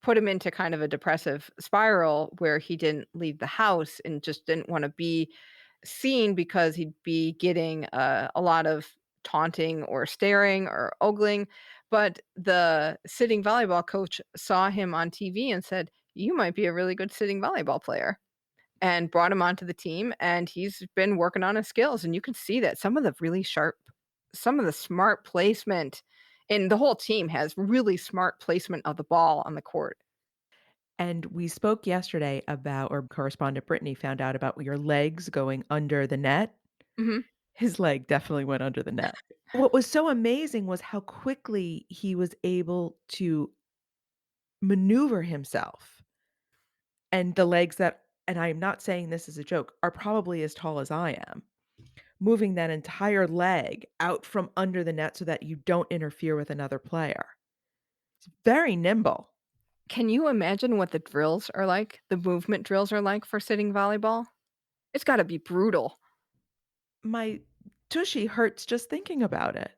put him into kind of a depressive spiral where he didn't leave the house and just didn't wanna be seen because he'd be getting, a lot of taunting or staring or ogling, but the sitting volleyball coach saw him on TV and said, "You might be a really good sitting volleyball player," and brought him onto the team, and he's been working on his skills, and you can see that some of the smart placement and the whole team has really smart placement of the ball on the court.
And we spoke yesterday about, or correspondent Brittany found out about your legs going under the net.
Mhm.
His leg definitely went under the net. What was so amazing was how quickly he was able to maneuver himself. And the legs that, and I'm not saying this as a joke, are probably as tall as I am, moving that entire leg out from under the net so that you don't interfere with another player. It's very nimble.
Can you imagine what the drills are like? The movement drills are like for sitting volleyball? It's gotta be brutal.
My tushy hurts just thinking about it.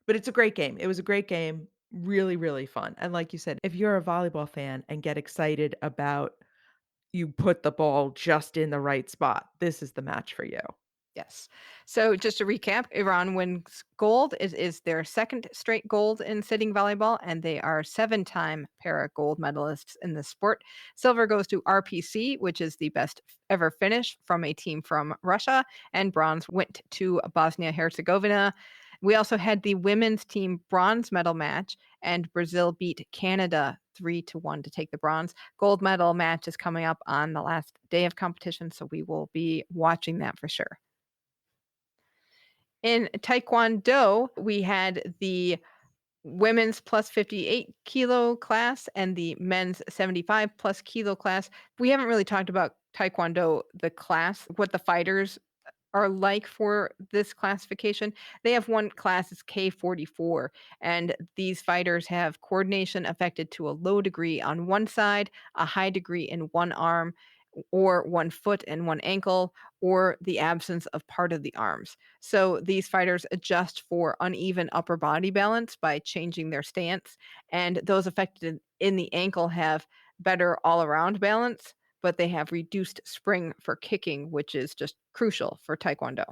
But it's a great game. It was a great game, really, really fun. And like you said, if you're a volleyball fan and get excited about you put the ball just in the right spot, this is the match for you.
Yes. So just to recap, Iran wins gold. Is their second straight gold in sitting volleyball, and they are seven-time para gold medalists in the sport. Silver goes to RPC, which is the best ever finish from a team from Russia, and bronze went to Bosnia Herzegovina. We also had the women's team bronze medal match, and Brazil beat Canada 3-1 to take the bronze. Gold medal match is coming up on the last day of competition, so we will be watching that for sure. In Taekwondo, we had the women's plus 58 kilo class and the men's 75 plus kilo class. We haven't really talked about Taekwondo, the class, what the fighters are like for this classification. They have one class is K44, and these fighters have coordination affected to a low degree on one side, a high degree in one arm, or one foot and one ankle, or the absence of part of the arms. So these fighters adjust for uneven upper body balance by changing their stance, and those affected in the ankle have better all around balance, but they have reduced spring for kicking, which is just crucial for Taekwondo.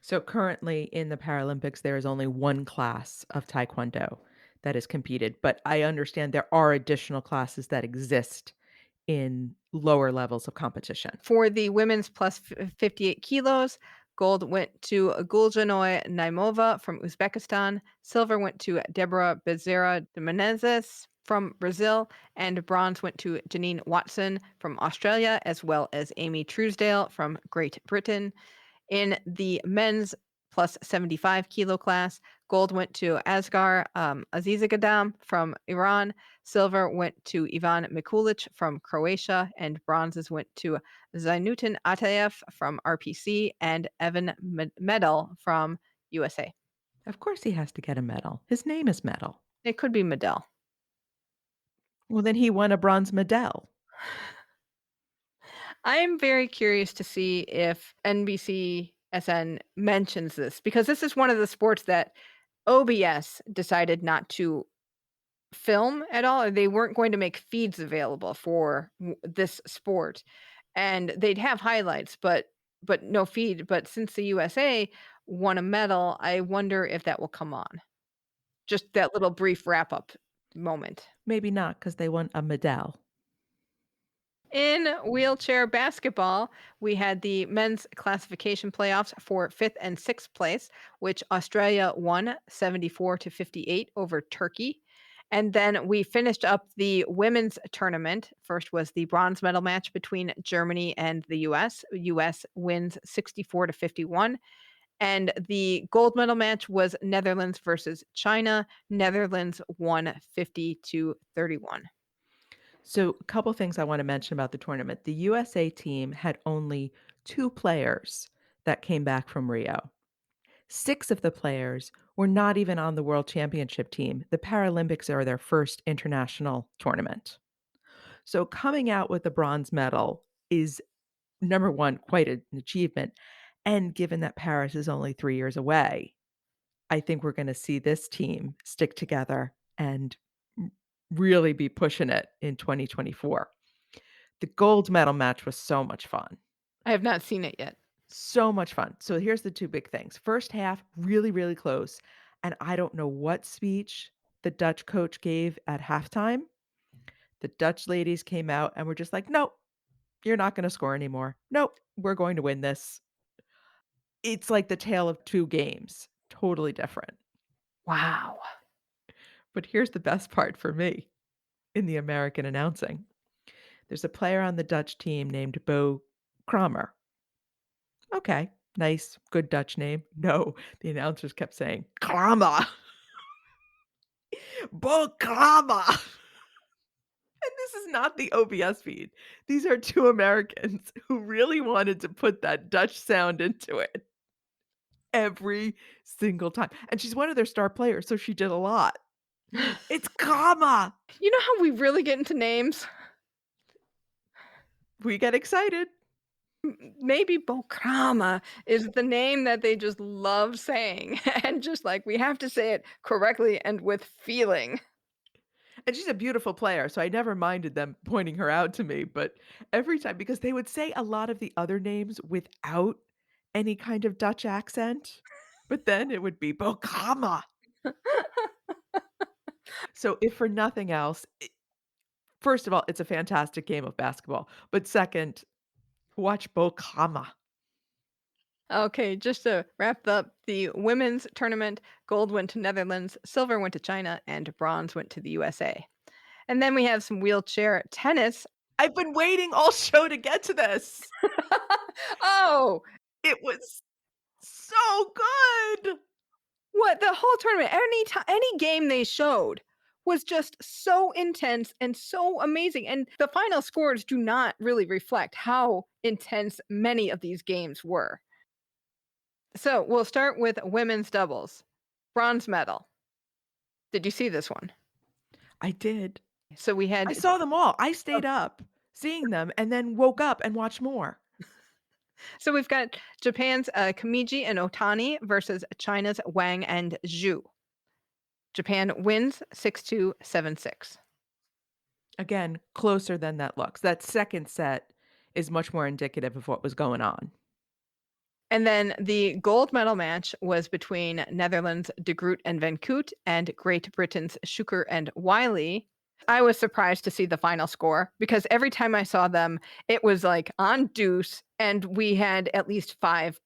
So currently in the Paralympics, there is only one class of Taekwondo that is competed, but I understand there are additional classes that exist in lower levels of competition.
For the women's plus 58 kilos, gold went to Guljanoi Naimova from Uzbekistan, silver went to Deborah Bezerra de Menezes from Brazil, and bronze went to Janine Watson from Australia, as well as Amy Truesdale from Great Britain. In the men's plus 75 kilo class, gold went to Asghar Azizagadam from Iran, silver went to Ivan Mikulic from Croatia, and bronzes went to Zainuddin Atayev from RPC and Evan Medal from USA.
Of course he has to get a medal. His name is Medal.
It could be Medal.
Well, then he won a bronze medal.
I am very curious to see if NBCSN mentions this because this is one of the sports that OBS decided not to film at all, or they weren't going to make feeds available for this sport, and they'd have highlights, but no feed. But since the USA won a medal, I wonder if that will come on. Just that little brief wrap up moment.
Maybe not because they won a medal.
In wheelchair basketball, we had the men's classification playoffs for fifth and sixth place, which Australia won 74-58 over Turkey. And then we finished up the women's tournament. First was the bronze medal match between Germany and the US. US wins 64-51. And the gold medal match was Netherlands versus China. Netherlands won 50-31.
So, a couple things I want to mention about the tournament. The USA team had only 2 players that came back from Rio. 6 of the players were not even on the World Championship team. The Paralympics are their first international tournament. So, coming out with a bronze medal is, number 1, quite an achievement. And given that Paris is only 3 years away, I think we're gonna see this team stick together and r really be pushing it in 2024. The gold medal match was so much fun.
I have not seen it yet.
So much fun. So here's the 2 big things. First half, really, really close, and I don't know what speech the Dutch coach gave at halftime. The Dutch ladies came out and were just like, "Nope, you're not gonna score anymore. Nope, we're going to win this." It's like the tale of 2 games, totally different.
Wow.
But here's the best part for me in the American announcing. There's a player on the Dutch team named Bo Kramer. Okay, nice, good Dutch name. No, the announcers kept saying, Kramer, Bo Kramer. And this is not the OBS feed. These are 2 Americans who really wanted to put that Dutch sound into it every single time. And she's one of their star players, so she did a lot. It's Kramer.
You know how we really get into names?
We get excited.
Maybe Bokrama is the name that they just love saying, and just like we have to say it correctly and with feeling.
And she's a beautiful player, so I never minded them pointing her out to me, but every time because they would say a lot of the other names without any kind of Dutch accent, but then it would be Bokama. So if for nothing else, first of all, it's a fantastic game of basketball, but second, watch Bokama.
Okay, just to wrap up the women's tournament, gold went to Netherlands, silver went to China, and bronze went to the USA. And then we have some wheelchair tennis.
I've been waiting all show to get to this.
Oh,
It was so good.
what the whole tournament, any game they showed was just so intense and so amazing. And the final scores do not really reflect how intense many of these games were. So we'll start with women's doubles. Bronze medal. Did you see this one?
I did.
So we
I
had
saw them all. I stayed up. seeing them and then woke up and watched more.
So we've got Japan's Kamiji and Otani versus China's Wang and Zhu. Japan wins 6-2, 7-6.
Again, closer than that looks. That second set is much more indicative of what was going on.
And then the gold medal match was between Netherlands' De Groot and Van Koot and Great Britain's Schuker and Wiley. I was surprised to see the final score because every time I saw them, it was like on deuce, and we had at least five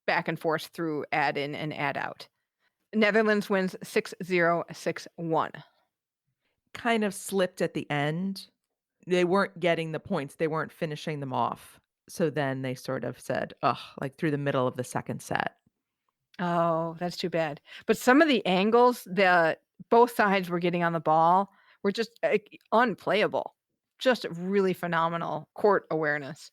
back and forth through add in and add out. Netherlands wins 6-0, 6-1.
Kind of slipped at the end. They weren't getting the points, they weren't finishing them off. So then they sort of said, "Ugh," like through the middle of the second set.
Oh, that's too bad. But some of the angles that both sides were getting on the ball were just unplayable. Just really phenomenal court awareness.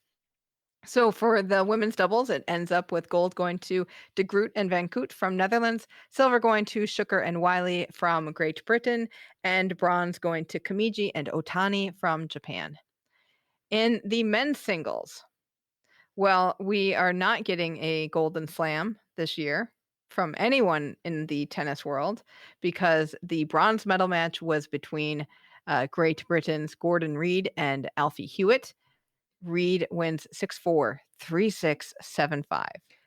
So for the women's doubles, it ends up with gold going to De Groot and Van Koot from Netherlands, silver going to Schuker and Wiley from Great Britain, and bronze going to Kamiji and Otani from Japan. In the men's singles, well, we are not getting a golden slam this year from anyone in the tennis world because the bronze medal match was between Great Britain's Gordon Reid and Alfie Hewitt. Reid wins 6-4, 3-6, 7-5.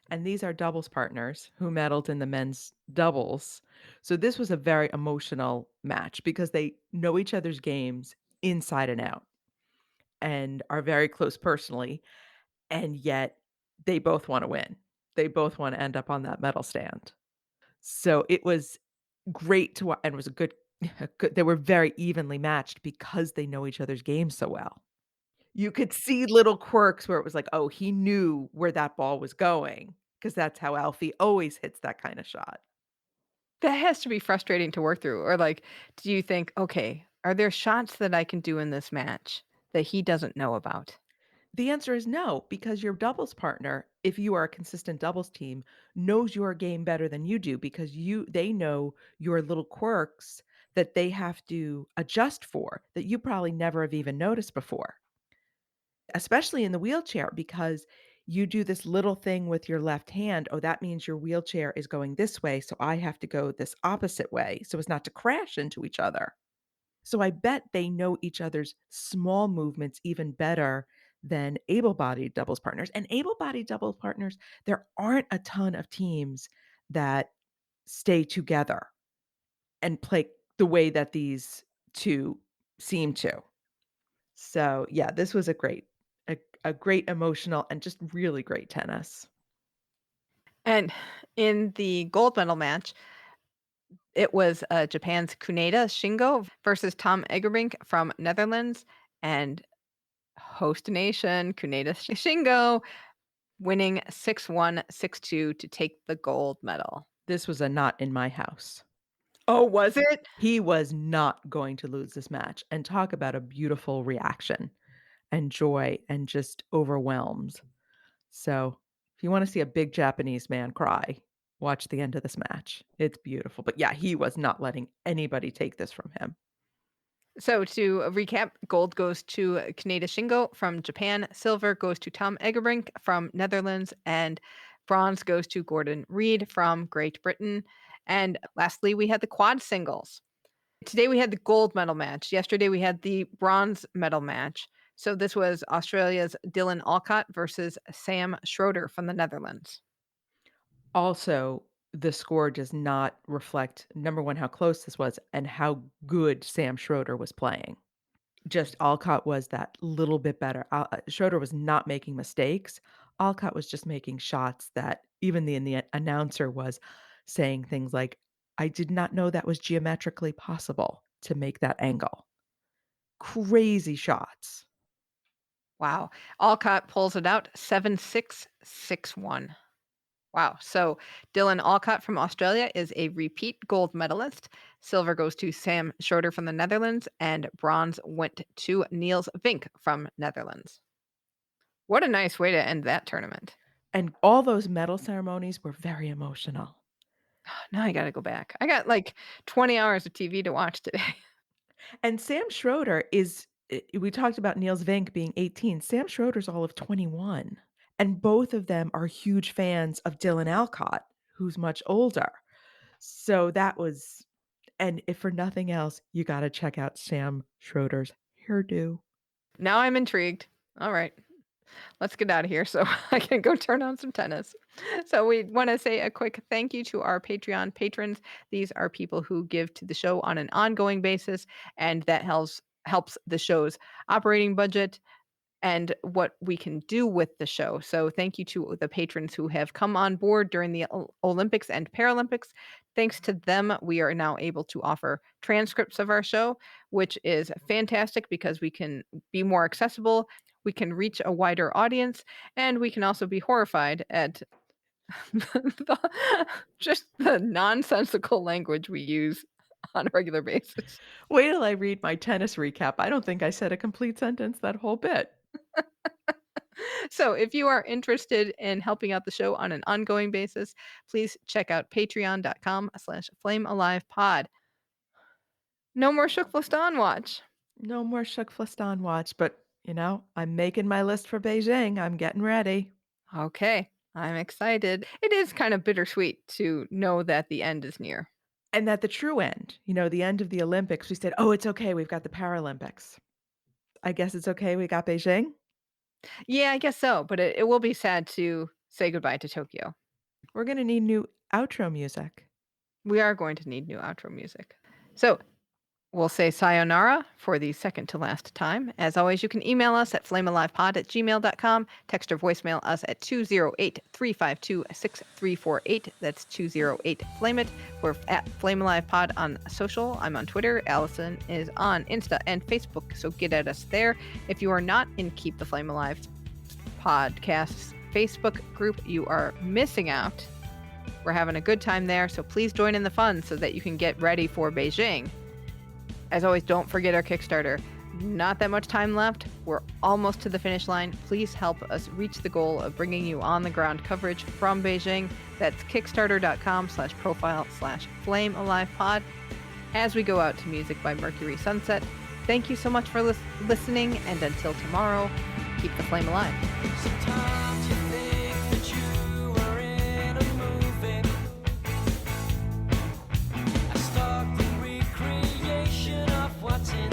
And these are doubles partners who medaled in the men's doubles. So this was a very emotional match because they know each other's games inside and out and are very close personally, and yet they both wanna win. They both wanna end up on that medal stand. So it was great to and it was a good a good they were very evenly matched because they know each other's games so well. You could see little quirks where it was like, "Oh, he knew where that ball was going," because that's how Alfie always hits that kinda shot.
That has to be frustrating to work through. Or like, do you think, okay, are there shots that I can do in this match that he doesn't know about?
The answer is no, because your doubles partner, if you are a consistent doubles team, knows your game better than you do because they know your little quirks that they have to adjust for that you probably never have even noticed before. Especially in the wheelchair because you do this little thing with your left hand, "Oh, that means your wheelchair is going this way, so I have to go this opposite way so as not to crash into each other." So I bet they know each other's small movements even better than able-bodied doubles partners, and able-bodied doubles partners, there aren't a ton of teams that stay together and play the way that these 2 seem to. So, yeah, this was a great emotional and just really great tennis.
And in the gold medal match, it was Japan's Kuneda Shingo versus Tom Egerbrink from Netherlands, and host nation Kuneda Shingo winning 6-1, 6-2 to take the gold medal.
This was a not in my house.
Oh, was it?
He was not going to lose this match, and talk about a beautiful reaction and joy and just overwhelmed. So, if you wanna see a big Japanese man cry, watch the end of this match. It's beautiful, but yeah, he was not letting anybody take this from him.
So to recap, gold goes to Kaneda Shingo from Japan, silver goes to Tom Egerbrink from Netherlands, and bronze goes to Gordon Reid from Great Britain. And lastly, we had the quad singles. Today we had the gold medal match. Yesterday we had the bronze medal match. So this was Australia's Dylan Alcott versus Sam Schroeder from the Netherlands.
Also, the score does not reflect, number 1, how close this was and how good Sam Schroeder was playing. Just Alcott was that little bit better. Schroeder was not making mistakes. Alcott was just making shots that even the announcer was saying things like, "I did not know that was geometrically possible to make that angle." Crazy shots.
Wow. Alcott pulls it out 7-6, 6-1. Wow. So Dylan Alcott from Australia is a repeat gold medalist. Silver goes to Sam Schroeder from the Netherlands, and bronze went to Niels Vink from Netherlands. What a nice way to end that tournament.
And all those medal ceremonies were very emotional.
Now I got to go back. I got like 20 hours of TV to watch today.
And Sam Schroeder is We talked about Niels Vink being 18. Sam Schroeder's all of 21. And both of them are huge fans of Dylan Alcott, who's much older. So that was, and if for nothing else, you got to check out Sam Schroeder's hairdo.
Now I'm intrigued. All right. Let's get out of here so I can go turn on some tennis. So we want to say a quick thank you to our Patreon patrons. These are people who give to the show on an ongoing basis, and that helps the show's operating budget and what we can do with the show. So thank you to the patrons who have come on board during the Olympics and Paralympics. Thanks to them, we are now able to offer transcripts of our show, which is fantastic because we can be more accessible, we can reach a wider audience, and we can also be horrified at just the nonsensical language we use on a regular basis.
Wait till I read my tennis recap. I don't think I said a complete sentence that whole bit.
So if you are interested in helping out the show on an ongoing basis, please check out patreon.com/flamealivepod. No more Shukflastan watch.
No more Shukflastan watch, but I'm making my list for Beijing. I'm getting ready.
Okay, I'm excited. It is kind of bittersweet to know that the end is near.
And at the true end, the end of the Olympics, we said, oh, it's okay. We've got the Paralympics. I guess it's okay. We got Beijing.
Yeah, I guess so, but it will be sad to say goodbye to Tokyo.
We're going to need new outro music.
We are going to need new outro music. So we'll say sayonara for the second to last time. As always, you can email us at flamealivepod@gmail.com. Text or voicemail us at 208-352-6348. That's 208-FLAME-IT. We're at flamealivepod on social. I'm on Twitter. Alison is on Insta and Facebook, so get at us there. If you are not in Keep the Flame Alive Podcast's Facebook group, you are missing out. We're having a good time there, so please join in the fun so that you can get ready for Beijing. As always, don't forget our Kickstarter. Not that much time left. We're almost to the finish line. Please help us reach the goal of bringing you on-the-ground coverage from Beijing. That's kickstarter.com/profile/flamealivepod. As we go out to music by Mercury Sunset, thank you so much for listening, and until tomorrow, keep the flame alive.
Sometimes you think that you are in a movie. I start the recreation of what's in